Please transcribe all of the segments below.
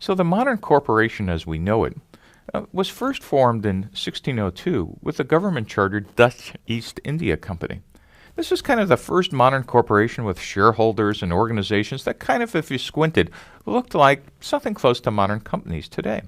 So the modern corporation as we know it was first formed in 1602 with the government-chartered Dutch East India Company. This was kind of the first modern corporation with shareholders and organizations that kind of, if you squinted, looked like something close to modern companies today.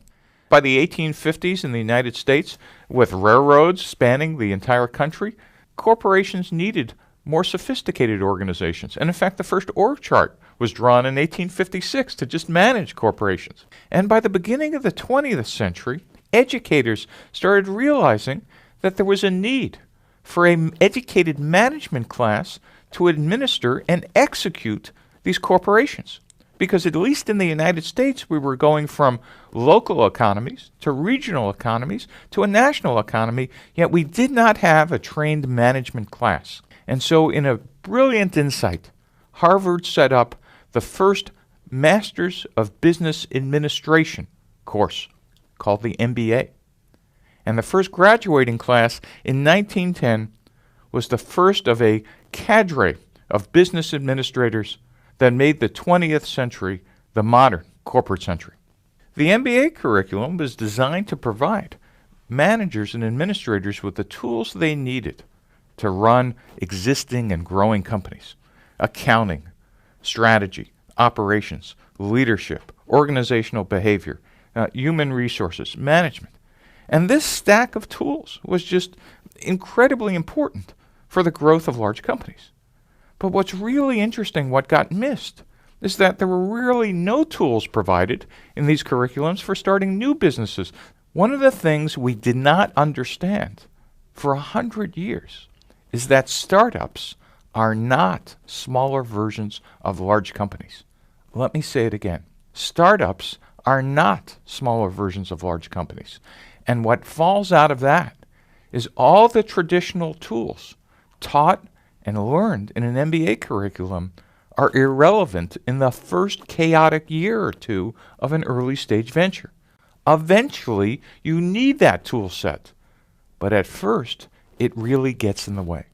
By the 1850s in the United States, with railroads spanning the entire country, corporations needed more sophisticated organizations. And in fact, the first org chart was drawn in 1856 to just manage corporations. And by the beginning of the 20th century, educators started realizing that there was a need for an educated management class to administer and execute these corporations. Because at least in the United States, we were going from local economies to regional economies to a national economy, yet we did not have a trained management class. And so in a brilliant insight, Harvard set up the first Masters of Business Administration course called the MBA. And the first graduating class in 1910 was the first of a cadre of business administrators that made the 20th century the modern corporate century. The MBA curriculum was designed to provide managers and administrators with the tools they needed to run existing and growing companies: accounting, strategy, operations, leadership, organizational behavior, human resources, management. And this stack of tools was just incredibly important for the growth of large companies. But what's really interesting, what got missed, is that there were really no tools provided in these curriculums for starting new businesses. One of the things we did not understand for 100 years is that startups are not smaller versions of large companies. Let me say it again. Startups are not smaller versions of large companies. And what falls out of that is all the traditional tools taught and learned in an MBA curriculum are irrelevant in the first chaotic year or two of an early stage venture. Eventually, you need that tool set, but at first, it really gets in the way.